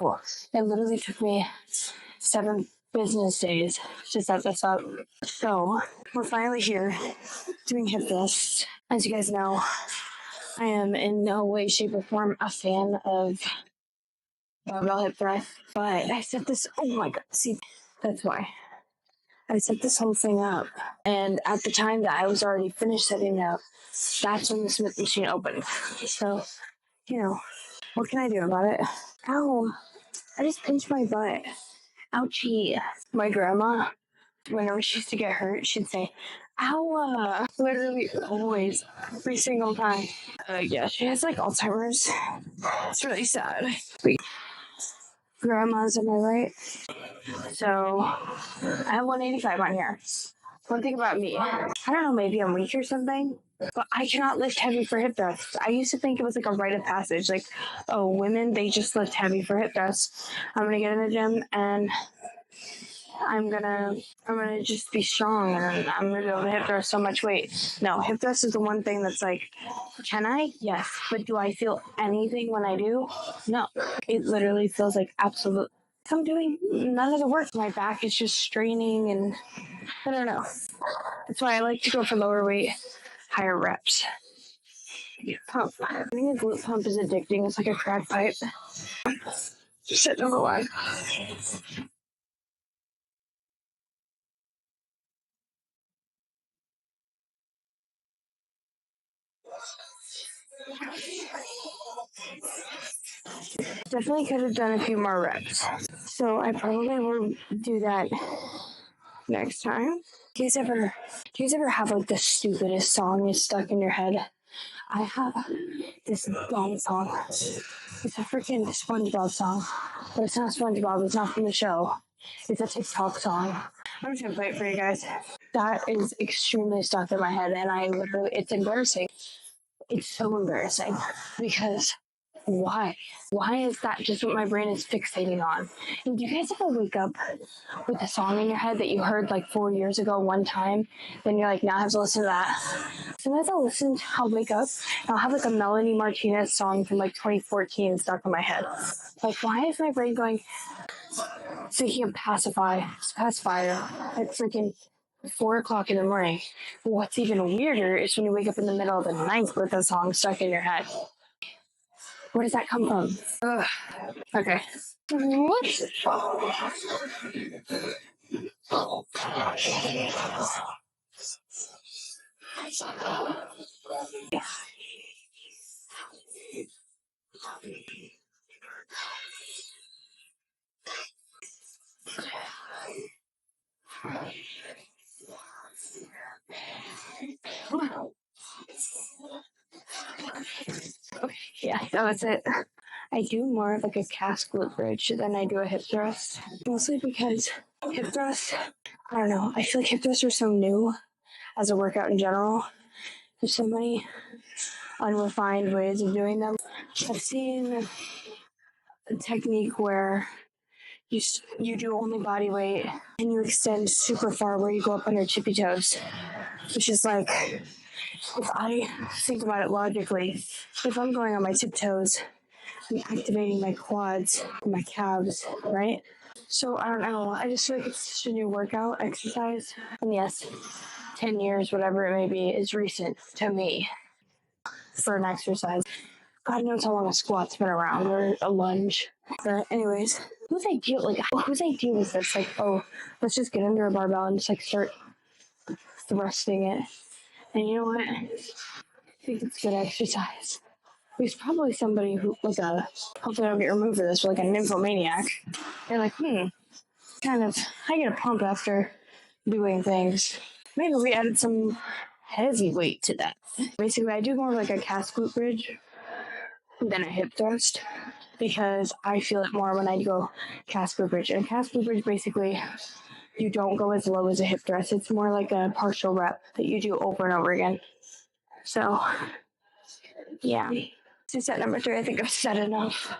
Cool. It literally took me 7 business days to set this up. So we're finally here doing hip thrusts. As you guys know, I am in no way, shape, or form a fan of barbell hip thrust, but I set this, oh my god, see, that's why. I set this whole thing up, and at the time that I was already finished setting it up, that's when the Smith machine opened. So, what can I do about it? Ow, I just pinched my butt. Ouchie. My grandma, whenever she used to get hurt, she'd say, ow, literally always, every single time. Yeah, she has like Alzheimer's. It's really sad. Grandmas, am I right? So, I have 185 on here. One thing about me, I don't know, maybe I'm weak or something, but I cannot lift heavy for hip thrusts. I used to think it was like a rite of passage, like, oh, women, they just lift heavy for hip thrusts. I'm gonna get in the gym and I'm gonna just be strong and I'm gonna be able to hip thrust so much weight. No, hip thrust is the one thing that's like, can I? Yes. But do I feel anything when I do? No. It literally feels like absolute. I'm doing none of the work. My back is just straining and I don't know. That's why I like to go for lower weight, higher reps. Pump. I think a glute pump is addicting. It's like a crack pipe. Sit number 1. Definitely could have done a few more reps. So I probably will do that next time. Do you guys ever have like the stupidest song is stuck in your head? I have this dumb song. It's a freaking SpongeBob song. But it's not SpongeBob, it's not from the show. It's a TikTok song. I'm just gonna play it for you guys. That is extremely stuck in my head and it's embarrassing. It's so embarrassing because why? Why is that just what my brain is fixating on? And do you guys ever wake up with a song in your head that you heard like 4 years ago one time? Then you're like, now I have to listen to that. Sometimes I'll wake up and I'll have like a Melanie Martinez song from like 2014 stuck in my head. Like, why is my brain going thinking of pacifier at freaking 4 o'clock in the morning? What's even weirder is when you wake up in the middle of the night with a song stuck in your head. Where does that come from? Ugh. Okay. What? Okay, yeah, that was it. I do more of like a calf glute bridge than I do a hip thrust. Mostly because hip thrust, I don't know, I feel like hip thrusts are so new as a workout in general. There's so many unrefined ways of doing them. I've seen a technique where you do only body weight and you extend super far where you go up on your tippy toes, which is like, if I think about it logically, if I'm going on my tiptoes, I'm activating my quads and my calves, right? So I don't know. I just feel like it's just a new workout exercise. And yes, 10 years, whatever it may be, is recent to me for an exercise. God knows how long a squat's been around or a lunge. But anyways, whose idea was this? Like, oh, let's just get under a barbell and just like start thrusting it. And you know what? I think it's good exercise. There's probably somebody who, hopefully I don't get removed for this, but like a nymphomaniac. They're like, I get a pump after doing things. Maybe we added some heavy weight to that. Basically, I do more like a calf glute bridge than a hip thrust because I feel it more when I go calf glute bridge. And a calf glute bridge, basically, you don't go as low as a hip thrust. It's more like a partial rep that you do over and over again. So, yeah. To set number 3, I think I've said enough.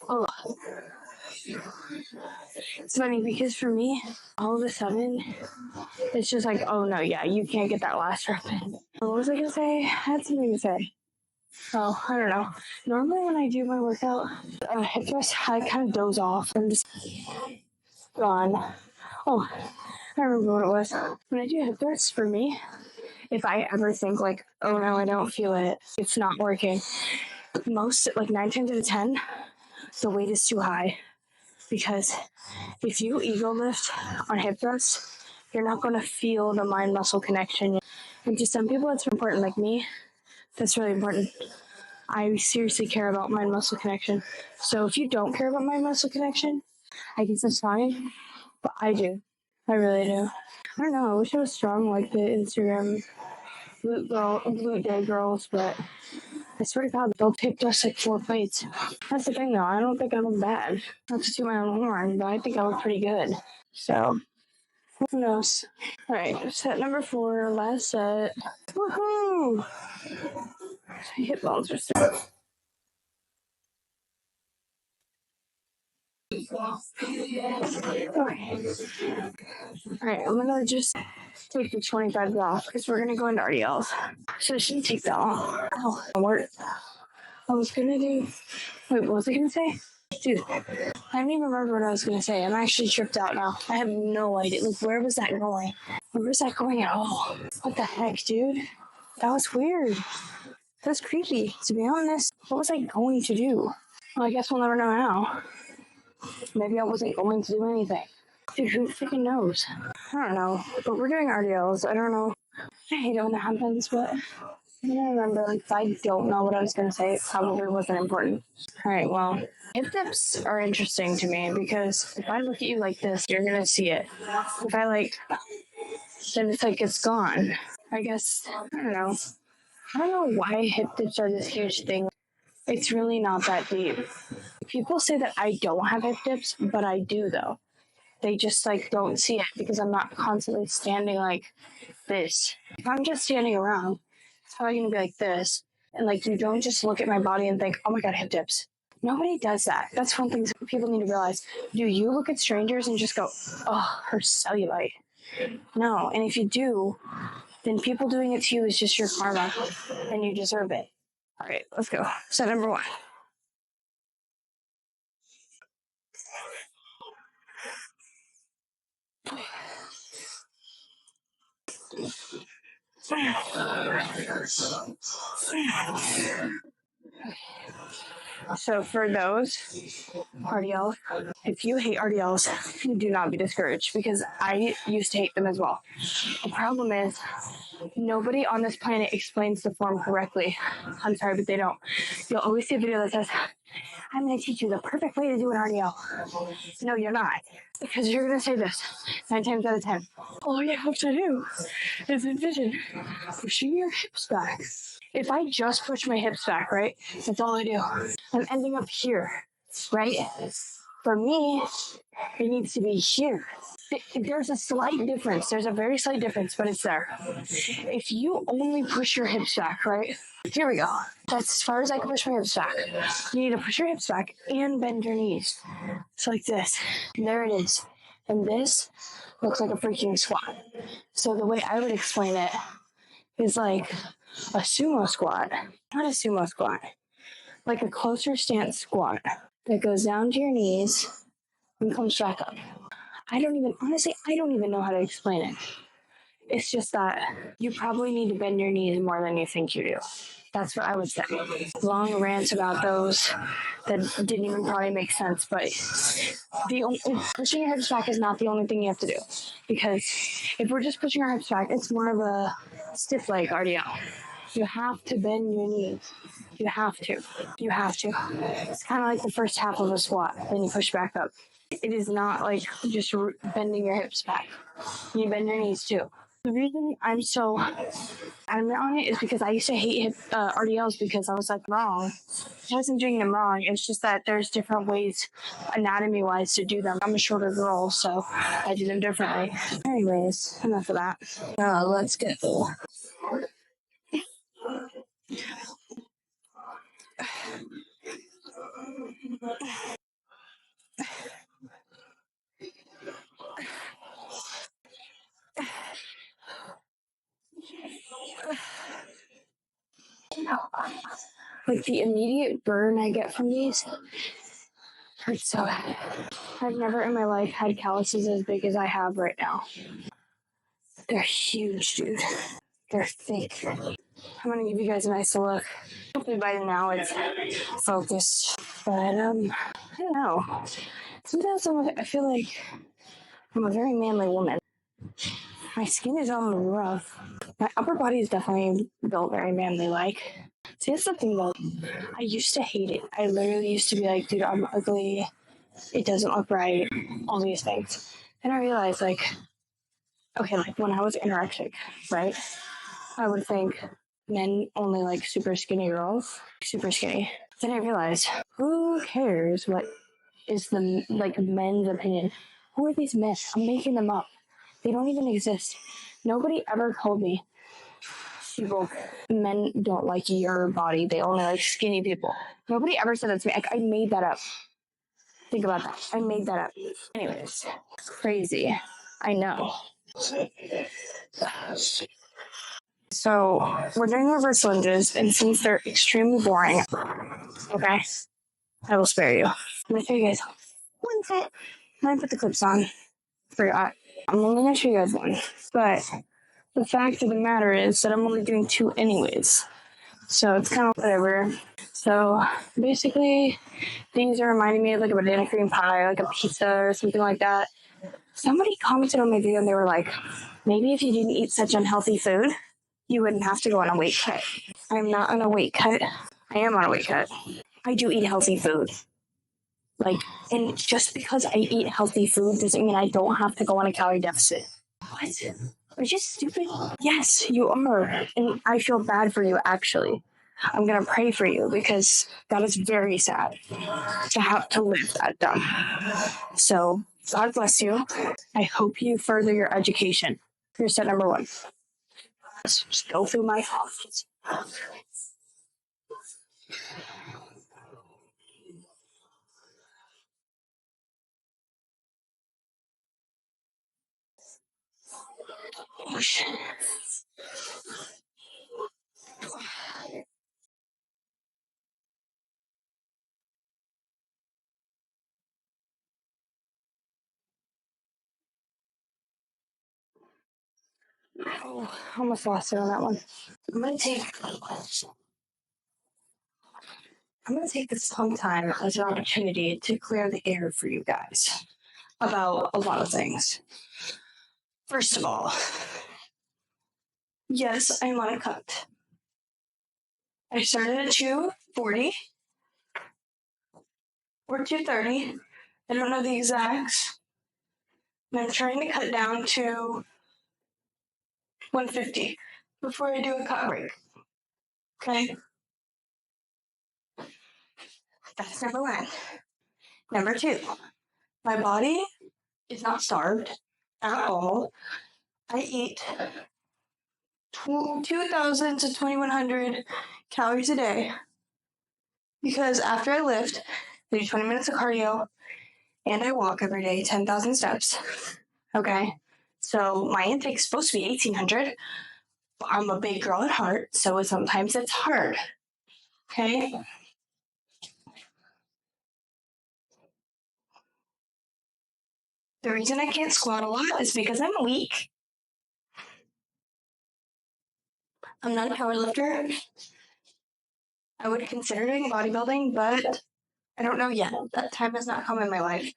Oh, it's funny because for me, all of a sudden, it's just like, oh no, yeah, you can't get that last rep in. What was I gonna say? I had something to say. Oh, I don't know. Normally when I do my workout, hip thrust, I kind of doze off. I'm just gone. Oh, I remember what it was. When I do hip thrusts, for me, if I ever think like, oh no, I don't feel it, it's not working. Most, like 9 times out of 10, the weight is too high. Because if you ego lift on hip thrusts, you're not going to feel the mind muscle connection. And to some people, it's important. Like me, that's really important. I seriously care about mind muscle connection. So if you don't care about mind muscle connection, I guess that's fine. But I do. I really do. I don't know. I wish I was strong like the Instagram glute day girls, but I swear to God, they'll take just like 4 plates. That's the thing, though. I don't think I look bad. Not to toot my own horn, but I think I look pretty good. So, who knows? All right, set number 4, last set. Woohoo! Hip bones are still. Okay. All right, I'm gonna just take the 25 off because we're gonna go into RDLs. So it shouldn't take that long. Oh, I was gonna do. Wait, what was I gonna say? Dude, I don't even remember what I was gonna say. I'm actually tripped out now. I have no idea. Like, where was that going? Where was that going at all? What the heck, dude? That was weird. That was creepy, to be honest. What was I going to do? Well, I guess we'll never know now. Maybe I wasn't going to do anything. Dude, who freaking knows? I don't know. But we're doing RDLs. I don't know. I hate it when that happens, but I remember, like, if I don't know what I was going to say, it probably wasn't important. All right, well, hip dips are interesting to me because if I look at you like this, you're going to see it. If I, like, then it's like it's gone. I guess, I don't know. I don't know why hip dips are this huge thing. It's really not that deep. People say that I don't have hip dips, but I do, though. They just, like, don't see it because I'm not constantly standing like this. If I'm just standing around, it's probably gonna be like this. And like, you don't just look at my body and think, oh my God, hip dips. Nobody does that. That's one thing people need to realize. Do you look at strangers and just go, oh, her cellulite? No. And if you do, then people doing it to you is just your karma and you deserve it. All right, let's go. Set number 1. So for those RDLs, if you hate RDLs, do not be discouraged because I used to hate them as well. The problem is nobody on this planet explains the form correctly. I'm sorry, but they don't. You'll always see a video that says, I'm going to teach you the perfect way to do an RDL. No, you're not. Because you're going to say this 9 times out of 10. All you have to do is envision pushing your hips back. If I just push my hips back, right? That's all I do. I'm ending up here, right? For me, it needs to be here. There's a slight difference. There's a very slight difference, but it's there. If you only push your hips back, right? Here we go. That's as far as I can push my hips back. You need to push your hips back and bend your knees. So like this. There it is. And this looks like a freaking squat. So the way I would explain it is like a sumo squat. Not a sumo squat. Like a closer stance squat that goes down to your knees and comes back up. I don't even know how to explain it. It's just that you probably need to bend your knees more than you think you do. That's what I would say. Long rants about those that didn't even probably make sense, but pushing your hips back is not the only thing you have to do. Because if we're just pushing our hips back, it's more of a stiff leg RDL. You have to bend your knees. You have to. You have to. It's kind of like the first half of a squat. Then you push back up. It is not like just bending your hips back. You bend your knees too. The reason I'm so adamant on it is because I used to hate RDLs because I was like, wrong. I wasn't doing them wrong. It's just that there's different ways, anatomy-wise, to do them. I'm a shorter girl, so I do them differently. Anyways, enough of that. Let's go. Like the immediate burn I get from these hurts so bad. I've never in my life had calluses as big as I have right now. They're huge, dude. They're thick. I'm gonna give you guys a nice look. Hopefully by now it's focused. But I don't know. Sometimes I feel like I'm a very manly woman. My skin is on the rough. My upper body is definitely built very manly like. See, that's the thing though. I used to hate it. I literally used to be like, dude, I'm ugly. It doesn't look right. All these things. Then I realized, like, okay, like when I was anorexic, right? I would think men only like super skinny girls, super skinny. Then I realized, who cares what is the like men's opinion? Who are these men? I'm making them up. They don't even exist. Nobody ever told me, people, men don't like your body. They only like skinny people. Nobody ever said that to me. I made that up. Think about that. I made that up. Anyways, it's crazy. I know. So we're doing reverse lunges, and since they're extremely boring, okay, I will spare you. I'm gonna show you guys one set. Let me put the clips on. Forgot. I'm only gonna show you guys one, but the fact of the matter is that I'm only doing two anyways. So it's kind of whatever. So basically, things are reminding me of like a banana cream pie, like a pizza or something like that. Somebody commented on my video and they were like, maybe if you didn't eat such unhealthy food, you wouldn't have to go on a weight cut. I'm not on a weight cut. I am on a weight cut. I do eat healthy food. Like, and just because I eat healthy food doesn't mean I don't have to go on a calorie deficit. What? Are you stupid? Yes, you are. And I feel bad for you, actually. I'm going to pray for you because that is very sad to have to live that dumb. So, God bless you. I hope you further your education. Here's step number one. Let's just go through my thoughts. Oh, I almost lost it on that one. I'm gonna take this tongue time as an opportunity to clear the air for you guys about a lot of things. First of all, yes, I'm on a cut. I started at 240 or 230. I don't know the exacts. And I'm trying to cut down to 150 before I do a cut break. Okay? That's number one. Number two, my body is not starved at all. I eat 2,000 to 2,100 calories a day because after I lift, I do 20 minutes of cardio and I walk every day, 10,000 steps. Okay? So my intake is supposed to be 1,800. But I'm a big girl at heart, so sometimes it's hard. Okay? The reason I can't squat a lot is because I'm weak. I'm not a power lifter. I would consider doing bodybuilding, but I don't know yet. That time has not come in my life.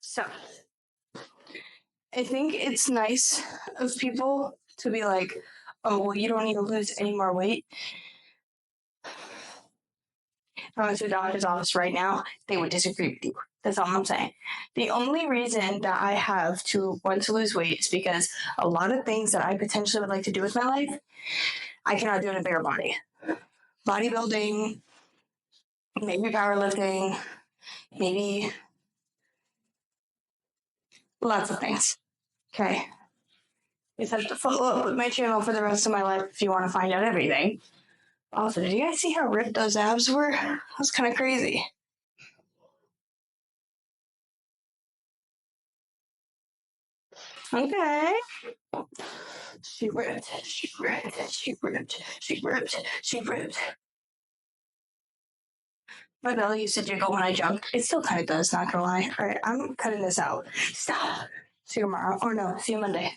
So, I think it's nice of people to be like, oh, well, you don't need to lose any more weight. If I was to doctor's office right now, they would disagree with you. That's all I'm saying. The only reason that I have to want to lose weight is because a lot of things that I potentially would like to do with my life, I cannot do in a bigger body. Bodybuilding, maybe powerlifting, maybe lots of things. Okay. You just have to follow up with my channel for the rest of my life if you want to find out everything. Also, did you guys see how ripped those abs were? That was kind of crazy. Okay. She ripped. She ripped. She ripped. She ripped. She ripped. My belly used to jiggle when I jumped. It still kind of does, not gonna lie. All right, I'm cutting this out. Stop. See you tomorrow. Or no, see you Monday.